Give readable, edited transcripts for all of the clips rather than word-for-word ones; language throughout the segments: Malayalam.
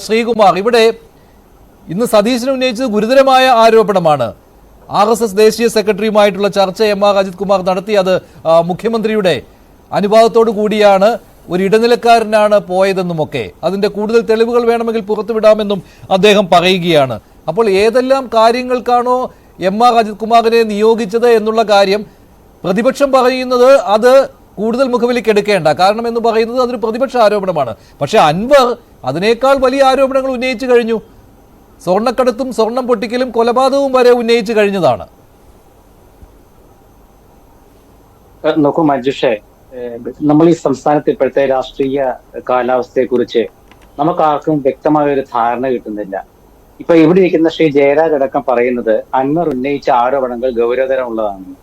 ശ്രീകുമാർ, ഇവിടെ ഇന്ന് സതീശൻ ഉന്നയിച്ചത് ഗുരുതരമായ ആരോപണമാണ്. RSS ദേശീയ സെക്രട്ടറിയുമായിട്ടുള്ള ചർച്ച MR അജിത് കുമാർ നടത്തി. അത് മുഖ്യമന്ത്രിയുടെ അനുവാദത്തോടു കൂടിയാണ്, ഒരു ഇടനിലക്കാരനാണ് പോയതെന്നുമൊക്കെ. അതിന്റെ കൂടുതൽ തെളിവുകൾ വേണമെങ്കിൽ പുറത്തുവിടാമെന്നും അദ്ദേഹം പറയുകയാണ്. അപ്പോൾ ഏതെല്ലാം കാര്യങ്ങൾക്കാണോ MR അജിത് കുമാറിനെ നിയോഗിച്ചത് എന്നുള്ള കാര്യം പ്രതിപക്ഷം പറയുന്നത് അത് കൂടുതൽ മുഖവിലേക്ക് എടുക്കേണ്ട, കാരണം എന്ന് പറയുന്നത് അതൊരു പ്രതിപക്ഷ ആരോപണമാണ്. പക്ഷെ അൻവർ അതിനേക്കാൾ വലിയ ആരോപണങ്ങൾ ഉന്നയിച്ചു കഴിഞ്ഞു. സ്വർണ്ണക്കടത്തും സ്വർണം പൊട്ടിക്കലും കൊലപാതകവും വരെ ഉന്നയിച്ചു കഴിഞ്ഞതാണ്. നോക്കൂ മഞ്ജുഷേ, നമ്മൾ ഈ സംസ്ഥാനത്ത് ഇപ്പോഴത്തെ രാഷ്ട്രീയ കാലാവസ്ഥയെ കുറിച്ച് നമുക്ക് ആർക്കും വ്യക്തമായ ഒരു ധാരണ കിട്ടുന്നില്ല. ഇപ്പൊ ഇവിടെ ഇരിക്കുന്ന ശ്രീ ജയരാജ് അടക്കം പറയുന്നത് അൻവർ ഉന്നയിച്ച ആരോപണങ്ങൾ ഗൗരവതരമുള്ളതാണ്.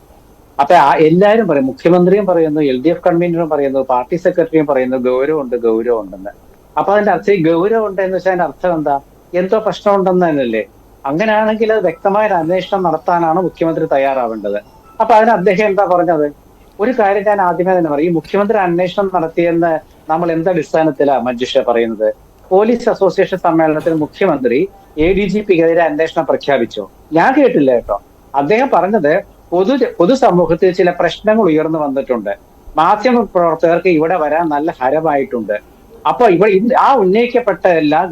അപ്പൊ എല്ലാവരും പറയും, മുഖ്യമന്ത്രിയും പറയുന്നു, LDF കൺവീനറും പറയുന്നു, പാർട്ടി സെക്രട്ടറിയും പറയുന്നു ഗൗരവമുണ്ടെന്ന്. അപ്പൊ അതിന്റെ അർത്ഥം ഈ ഗൗരവം ഉണ്ട് എന്ന് വെച്ചാൽ അതിന്റെ അർത്ഥം എന്താ? എന്തോ പ്രശ്നമുണ്ടെന്ന് തന്നെയല്ലേ? അങ്ങനെയാണെങ്കിൽ അത് വ്യക്തമായ ഒരു അന്വേഷണം നടത്താനാണ് മുഖ്യമന്ത്രി തയ്യാറാവേണ്ടത്. അപ്പൊ അതിന് അദ്ദേഹം എന്താ പറഞ്ഞത്? ഒരു കാര്യം ഞാൻ ആദ്യമേ തന്നെ പറയും, ഈ മുഖ്യമന്ത്രി അന്വേഷണം നടത്തിയെന്ന് നമ്മൾ എന്തടിസ്ഥാനത്തിലാ മഞ്ജുഷ പറയുന്നത്? പോലീസ് അസോസിയേഷൻ സമ്മേളനത്തിൽ മുഖ്യമന്ത്രി ADGPക്കെതിരെ അന്വേഷണം പ്രഖ്യാപിച്ചോ? ഞാൻ കേട്ടില്ല കേട്ടോ. അദ്ദേഹം പറഞ്ഞത് പൊതുസമൂഹത്തിൽ ചില പ്രശ്നങ്ങൾ ഉയർന്നു വന്നിട്ടുണ്ട്, മാധ്യമ പ്രവർത്തകർക്ക് ഇവിടെ വരാൻ നല്ല ഹരമായിട്ടുണ്ട്. അപ്പൊ ആ ഉന്നയിക്കപ്പെട്ട എല്ലാം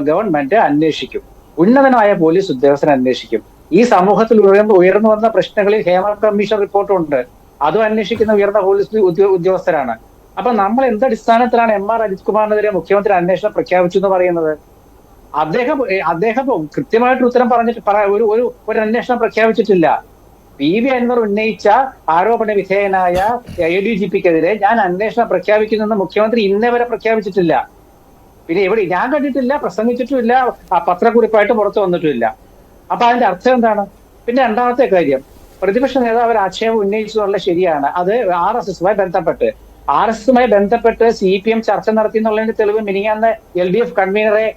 ഗവൺമെന്റ് അന്വേഷിക്കും, ഉന്നതനായ പോലീസ് ഉദ്യോഗസ്ഥർ അന്വേഷിക്കും. ഈ സമൂഹത്തിൽ ഉയർന്നു വന്ന പ്രശ്നങ്ങളിൽ ഹേമ കമ്മീഷൻ റിപ്പോർട്ടുണ്ട്, അതും അന്വേഷിക്കുന്ന ഉയർന്ന പോലീസ് ഉദ്യോഗസ്ഥരാണ്. അപ്പൊ നമ്മൾ എന്തടിസ്ഥാനത്തിലാണ് MR അജിത് കുമാറിനെതിരെ മുഖ്യമന്ത്രി അന്വേഷണം പ്രഖ്യാപിച്ചു എന്ന് പറയുന്നത്? അദ്ദേഹം കൃത്യമായിട്ട് ഉത്തരം പറഞ്ഞിട്ട് ഒരു അന്വേഷണം പ്രഖ്യാപിച്ചിട്ടില്ല. PV അൻവർ ഉന്നയിച്ച ആരോപണ വിധേയനായ ADGPക്കെതിരെ ഞാൻ അന്വേഷണം പ്രഖ്യാപിക്കുന്നെന്ന് മുഖ്യമന്ത്രി ഇന്നേ വരെ പ്രഖ്യാപിച്ചിട്ടില്ല. പിന്നെ എവിടെ ഞാൻ കണ്ടിട്ടില്ല, പ്രസംഗിച്ചിട്ടുമില്ല, പത്രക്കുറിപ്പായിട്ട് പുറത്തു വന്നിട്ടുമില്ല. അപ്പൊ അതിന്റെ അർത്ഥം എന്താണ്? പിന്നെ രണ്ടാമത്തെ കാര്യം, പ്രതിപക്ഷ നേതാവ് ഒരു ആക്ഷേപം ഉന്നയിച്ചതുള്ള ശരിയാണ്. അത് RSSുമായി ബന്ധപ്പെട്ട് CPM ചർച്ച നടത്തി എന്നുള്ളതിന്റെ തെളിവ് മിനിങ്ങാന്ന് LDF കൺവീനറെ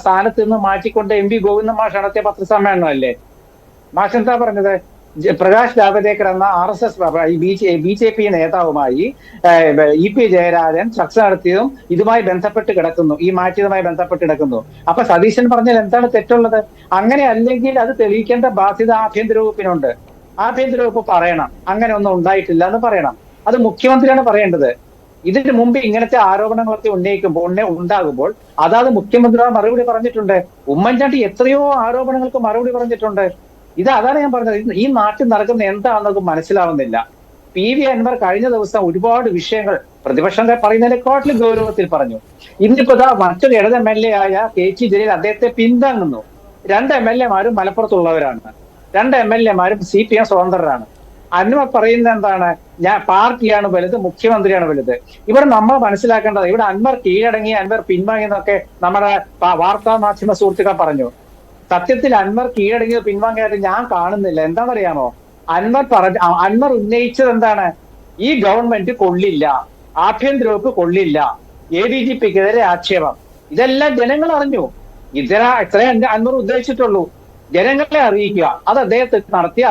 സ്ഥാനത്ത് നിന്ന് മാറ്റിക്കൊണ്ട് MP ഗോവിന്ദൻ മാഷ് നടത്തിയ പത്രസമ്മേളനമല്ലേ? മാഷ് എന്താ പറഞ്ഞത്? പ്രകാശ് ജാവദേക്കർ എന്ന RSS BJP നേതാവുമായി EP ജയരാജൻ ചർച്ച നടത്തിയതും ഇതുമായി ബന്ധപ്പെട്ട് കിടക്കുന്നു, ഈ മാറ്റിയതുമായി ബന്ധപ്പെട്ട് കിടക്കുന്നു. അപ്പൊ സതീശൻ പറഞ്ഞാൽ എന്താണ് തെറ്റുള്ളത്? അങ്ങനെ അല്ലെങ്കിൽ അത് തെളിയിക്കേണ്ട ബാധ്യത ആഭ്യന്തര വകുപ്പിനുണ്ട്. ആഭ്യന്തര വകുപ്പ് പറയണം അങ്ങനെ ഒന്നും ഉണ്ടായിട്ടില്ല എന്ന് പറയണം. അത് മുഖ്യമന്ത്രിയാണ് പറയേണ്ടത്. ഇതിന് മുമ്പ് ഇങ്ങനത്തെ ആരോപണങ്ങളൊക്കെ ഉണ്ടാകുമ്പോൾ അതാത് മുഖ്യമന്ത്രിയുടെ മറുപടി പറഞ്ഞിട്ടുണ്ട്. ഉമ്മൻചാണ്ടി എത്രയോ ആരോപണങ്ങൾക്ക് മറുപടി പറഞ്ഞിട്ടുണ്ട്. അതാണ് ഞാൻ പറഞ്ഞത്, ഈ നാട്ടിൽ നടക്കുന്ന എന്താണെന്നത് മനസ്സിലാവുന്നില്ല. PV അൻവർ കഴിഞ്ഞ ദിവസം ഒരുപാട് വിഷയങ്ങൾ പ്രതിപക്ഷം പറയുന്നതിനെക്കാട്ടിലും ഗൗരവത്തിൽ പറഞ്ഞു. ഇന്നിപ്പോ മറ്റൊരു ഇടത് MLA ആയ KT ജലീൽ അദ്ദേഹത്തെ പിന്താങ്ങുന്നു. 2 MLA മാരും മലപ്പുറത്തുള്ളവരാണ്, 2 MLA മാരും CPM സ്വതന്ത്രരാണ്. അൻവർ പറയുന്നത് എന്താണ്? പാർട്ടിയാണ് വലുത്, മുഖ്യമന്ത്രിയാണ് വലുത്. ഇവിടെ നമ്മൾ മനസ്സിലാക്കേണ്ടത്, ഇവിടെ അൻവർ കീഴടങ്ങി, അൻവർ പിൻവാങ്ങിയെന്നൊക്കെ നമ്മുടെ വാർത്താ മാധ്യമ സുഹൃത്തുക്കൾ പറഞ്ഞു. സത്യത്തിൽ അൻവർ കീഴടങ്ങിയത് പിൻവാങ്ങിയായിട്ട് ഞാൻ കാണുന്നില്ല. എന്താണെന്നറിയാമോ? അൻവർ ഉന്നയിച്ചത് എന്താണ്? ഈ ഗവൺമെന്റ് കൊള്ളില്ല, ആഭ്യന്തര വകുപ്പ് കൊള്ളില്ല, ADGPക്കെതിരെ ആക്ഷേപം. ഇതെല്ലാം ജനങ്ങൾ അറിഞ്ഞു. ഇത്രേ അൻവർ ഉദ്ദേശിച്ചിട്ടുള്ളൂ. ജനങ്ങളെ അറിയിക്കുക, അത് അദ്ദേഹത്തെ നടത്തി,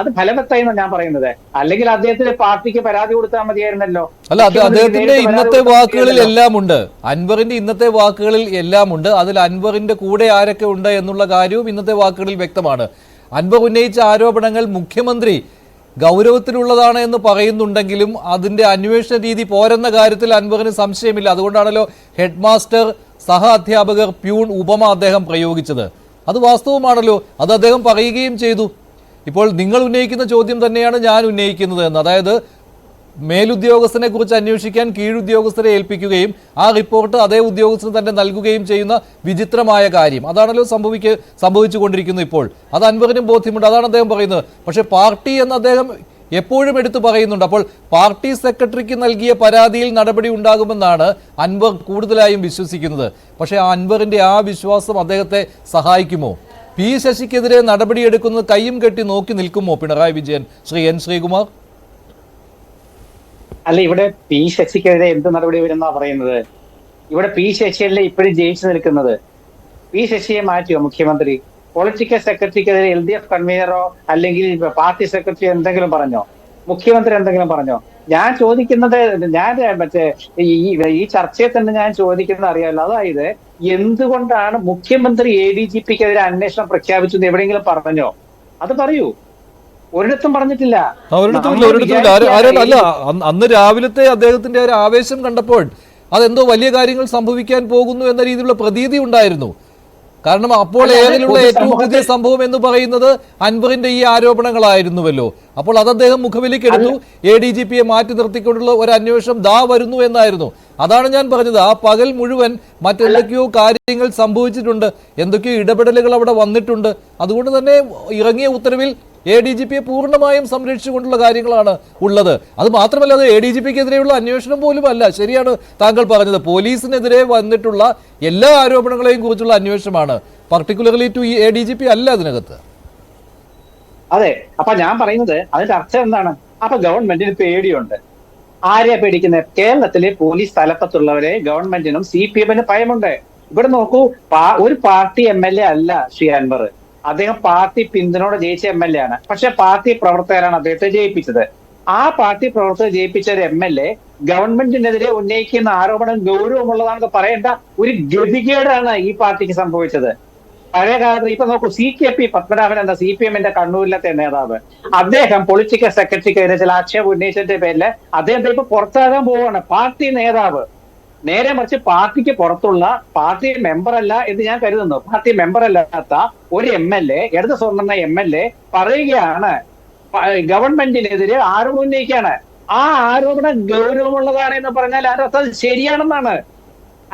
അത് ഫലവത്തായി എന്നാണ് ഞാൻ പറയുന്നത്. അല്ലെങ്കിൽ അദ്ദേഹത്തിന്റെ പാർട്ടിക്ക് പരാതി കൊടുത്താൽ മതിയായിരുന്നല്ലോ. അല്ല, അത് അദ്ദേഹത്തിന്റെ ഇന്നത്തെ വാക്കുകളിൽ എല്ലാം ഉണ്ട്. അൻവറിന്റെ ഇന്നത്തെ വാക്കുകളിൽ എല്ലാം ഉണ്ട്. അതിൽ അൻവറിന്റെ കൂടെ ആരൊക്കെ ഉണ്ട് എന്നുള്ള കാര്യവും ഇന്നത്തെ വാക്കുകളിൽ വ്യക്തമാണ്. അൻവർ ഉന്നയിച്ച ആരോപണങ്ങൾ മുഖ്യമന്ത്രി ഗൗരവത്തിലുള്ളതാണ് എന്ന് പറയുന്നുണ്ടെങ്കിലും അതിന്റെ അന്വേഷണ രീതി പോരെന്ന കാര്യത്തിൽ അൻവറിന് സംശയമില്ല. അതുകൊണ്ടാണല്ലോ ഹെഡ് മാസ്റ്റർ, സഹ അധ്യാപകർ, പ്യൂൺ ഉപമ അദ്ദേഹം പ്രയോഗിച്ചത്. അത് വാസ്തവമാണല്ലോ, അത് അദ്ദേഹം പറയുകയും ചെയ്തു. ഇപ്പോൾ നിങ്ങൾ ഉന്നയിക്കുന്ന ചോദ്യം തന്നെയാണ് ഞാൻ ഉന്നയിക്കുന്നത് എന്ന്, അതായത് മേലുദ്യോഗസ്ഥനെ കുറിച്ച് അന്വേഷിക്കാൻ കീഴുദ്യോഗസ്ഥരെ ഏൽപ്പിക്കുകയും ആ റിപ്പോർട്ട് അതേ ഉദ്യോഗസ്ഥന് തന്നെ നൽകുകയും ചെയ്യുന്ന വിചിത്രമായ കാര്യം, അതാണല്ലോ സംഭവിച്ചുകൊണ്ടിരിക്കുന്നത് ഇപ്പോൾ. അത് അൻവറിനും ബോധ്യമുണ്ട്, അതാണ് അദ്ദേഹം പറയുന്നത്. പക്ഷേ പാർട്ടി എന്ന് അദ്ദേഹം എപ്പോഴും എടുത്തു പറയുന്നുണ്ട്. അപ്പോൾ പാർട്ടി സെക്രട്ടറിക്ക് നൽകിയ പരാതിയിൽ നടപടി ഉണ്ടാകുമെന്നാണ് അൻവർ കൂടുതലായും വിശ്വസിക്കുന്നത്. പക്ഷേ ആ അൻവറിന്റെ ആ വിശ്വാസം അദ്ദേഹത്തെ സഹായിക്കുമോ? P ശശിക്കെതിരെ നടപടിയെടുക്കുന്നത് കയ്യും കെട്ടി നോക്കി നിൽക്കുമോ പിണറായി വിജയൻ? ശ്രീ N ശ്രീകുമാർ, അല്ല, ഇവിടെ P ശശിക്കെതിരെ എന്ത് നടപടി വരുന്നാ പറയുന്നത്? ഇവിടെ P ശശിയല്ലേ ഇപ്പോഴും ജയിച്ചു നിൽക്കുന്നത്. P ശശിയെ മാറ്റിയോ മുഖ്യമന്ത്രി? പൊളിറ്റിക്കൽ സെക്രട്ടറിക്കെതിരെ LDF കൺവീനറോ അല്ലെങ്കിൽ പാർട്ടി സെക്രട്ടറി എന്തെങ്കിലും പറഞ്ഞോ? മുഖ്യമന്ത്രി എന്തെങ്കിലും പറഞ്ഞോ? ഞാൻ ചോദിക്കുന്നത്, ഞാൻ മറ്റേ ഈ ചർച്ചയിൽ തന്നെ ഞാൻ ചോദിക്കുന്നത് അറിയാമല്ലോ, അതായത് എന്തുകൊണ്ടാണ് മുഖ്യമന്ത്രി ADGPക്കെതിരെ അന്വേഷണം പ്രഖ്യാപിച്ചത് എവിടെയെങ്കിലും പറഞ്ഞോ? അത് പറയൂ. ഒരിടത്തും പറഞ്ഞിട്ടില്ല. അല്ല, അന്ന് രാവിലത്തെ അദ്ദേഹത്തിന്റെ ഒരു ആവേശം കണ്ടപ്പോൾ അതെന്തോ വലിയ കാര്യങ്ങൾ സംഭവിക്കാൻ പോകുന്നു എന്ന രീതിയിലുള്ള പ്രതീതി ഉണ്ടായിരുന്നു. കാരണം അപ്പോൾ ഏതിലുള്ള ഏറ്റവും പുതിയ സംഭവം എന്ന് പറയുന്നത് അൻവറിന്റെ ഈ ആരോപണങ്ങളായിരുന്നുവല്ലോ. അപ്പോൾ അത് അദ്ദേഹം മുഖവിലേക്കെടുത്തു. ADGPയെ മാറ്റി നിർത്തിക്കൊണ്ടുള്ള ഒരു അന്വേഷണം ദാ വരുന്നു എന്നായിരുന്നു. അതാണ് ഞാൻ പറഞ്ഞത്, ആ പകൽ മുഴുവൻ മറ്റെന്തൊക്കെയോ കാര്യങ്ങൾ സംഭവിച്ചിട്ടുണ്ട്, എന്തൊക്കെയോ ഇടപെടലുകൾ അവിടെ വന്നിട്ടുണ്ട്. അതുകൊണ്ട് തന്നെ ഇറങ്ങിയ ഉത്തരവിൽ ADGPയെ പൂർണ്ണമായും സംരക്ഷിച്ചുകൊണ്ടുള്ള കാര്യങ്ങളാണ് ഉള്ളത്. അത് മാത്രമല്ല, അത് ADGPക്കെതിരെയുള്ള അന്വേഷണം പോലും അല്ല. ശരിയാണ് താങ്കൾ പറഞ്ഞത്, പോലീസിനെതിരെ വന്നിട്ടുള്ള എല്ലാ ആരോപണങ്ങളെയും കുറിച്ചുള്ള അന്വേഷണമാണ്. പർട്ടിക്കുലർലി ടു ADGP അല്ല അതിനകത്ത്. അതെ. അപ്പൊ ഞാൻ പറയുന്നത് അതിന്റെ അർത്ഥം എന്താണ്? അപ്പൊ ഗവൺമെന്റിന് പേടിയുണ്ട്. ആരെയാ പേടിക്കുന്നത്? കേരളത്തിലെ പോലീസ് തലപ്പത്തുള്ളവരെ ഗവൺമെന്റിനും CPM-നും ഭയമുണ്ട്. ഇവിടെ നോക്കൂ, ഒരു പാർട്ടി MLA അല്ല ശ്രീ അൻവർ. അദ്ദേഹം പാർട്ടി പിന്തുണയോടെ ജയിച്ച MLA ആണ്. പക്ഷെ പാർട്ടി പ്രവർത്തകരാണ് അദ്ദേഹത്തെ ജയിപ്പിച്ചത്. ആ പാർട്ടി പ്രവർത്തകർ ജയിപ്പിച്ച ഒരു MLA ഗവൺമെന്റിനെതിരെ ഉന്നയിക്കുന്ന ആരോപണം ഗൗരവമുള്ളതാണെന്ന് പറയേണ്ട ഒരു ഗതികേടാണ് ഈ പാർട്ടിക്ക് സംഭവിച്ചത്. പഴയ കാലത്ത് ഇപ്പൊ നോക്കൂ, CKP പത്മനാഭൻ എന്ന CPM-ന്റെ കണ്ണൂരിലത്തെ നേതാവ്, അദ്ദേഹം പൊളിറ്റിക്കൽ സെക്രട്ടറിക്കെതിരെ ചില ആക്ഷേപം ഉന്നയിച്ചതിന്റെ പേരിൽ അദ്ദേഹത്തെ ഇപ്പൊ പുറത്താകാൻ പോവുകയാണ്. പാർട്ടി നേതാവ്. നേരെ മറിച്ച് പാർട്ടിക്ക് പുറത്തുള്ള, പാർട്ടി മെമ്പർ അല്ല എന്ന് ഞാൻ കരുതുന്നു, പാർട്ടി മെമ്പർ അല്ലാത്ത ഒരു MLA, ഇടത് സ്വന്തം MLA പറയുകയാണ്, ഗവൺമെന്റിനെതിരെ ആരോപണം ഉന്നയിക്കുകയാണ്. ആ ആരോപണം ഗൗരവമുള്ളതാണ് എന്ന് പറഞ്ഞാൽ അത് ശരിയാണെന്നാണ്.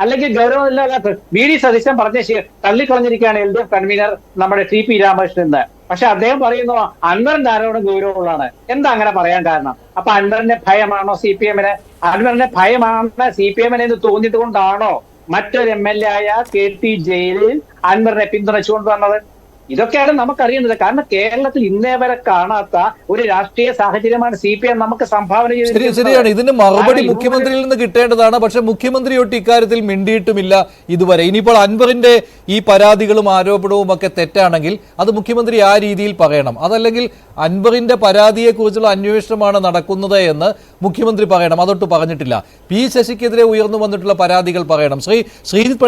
അല്ലെങ്കിൽ ഗൗരവമില്ലാത്ത VD സതീശൻ പറഞ്ഞ തള്ളിക്കളഞ്ഞിരിക്കുകയാണ് LDF കൺവീനർ നമ്മുടെ TP രാമകൃഷ്ണൻ എന്ന്. പക്ഷെ അദ്ദേഹം പറയുന്നു അൻവറിന്റെ ആരോപണം ഗൗരവമുള്ളതാണ്. എന്താ അങ്ങനെ പറയാൻ കാരണം? അപ്പൊ അൻവറിന്റെ ഭയമാണോ CPM-ന്? അൻവറിന്റെ ഭയമാണ് CPM-ന് എന്ന് തോന്നിയത് കൊണ്ടാണോ മറ്റൊരു MLA ആയ KT ജയിലിൽ അൻവറിനെ പിന്തുണച്ചുകൊണ്ട് വന്നത്? ഇതൊക്കെയാണ് നമുക്കറിയുന്നത്. കാരണം കേരളത്തിൽ ഇന്നേ വരെ കാണാത്ത ഒരു രാഷ്ട്രീയ സാഹചര്യമാണ് CPM നമുക്ക് സംഭാവന ചെയ്തത്. ശരിയാണ്, ഇതിന് മറുപടി മുഖ്യമന്ത്രിയിൽ നിന്ന് കിട്ടേണ്ടതാണ്. പക്ഷെ മുഖ്യമന്ത്രിയൊട്ട് ഇക്കാര്യത്തിൽ മിണ്ടിയിട്ടുമില്ല ഇതുവരെ. ഇനിയിപ്പോൾ അൻവറിന്റെ ഈ പരാതികളും ആരോപണവും ഒക്കെ തെറ്റാണെങ്കിൽ അത് മുഖ്യമന്ത്രി ആ രീതിയിൽ പറയണം. അതല്ലെങ്കിൽ അൻവറിന്റെ പരാതിയെക്കുറിച്ചുള്ള അന്വേഷണമാണ് നടക്കുന്നത് എന്ന് മുഖ്യമന്ത്രി പറയണം. അതൊട്ട് പറഞ്ഞിട്ടില്ല. P ശശിക്കെതിരെ ഉയർന്നു വന്നിട്ടുള്ള പരാതികൾ പറയണം. ശ്രീജിത്ത്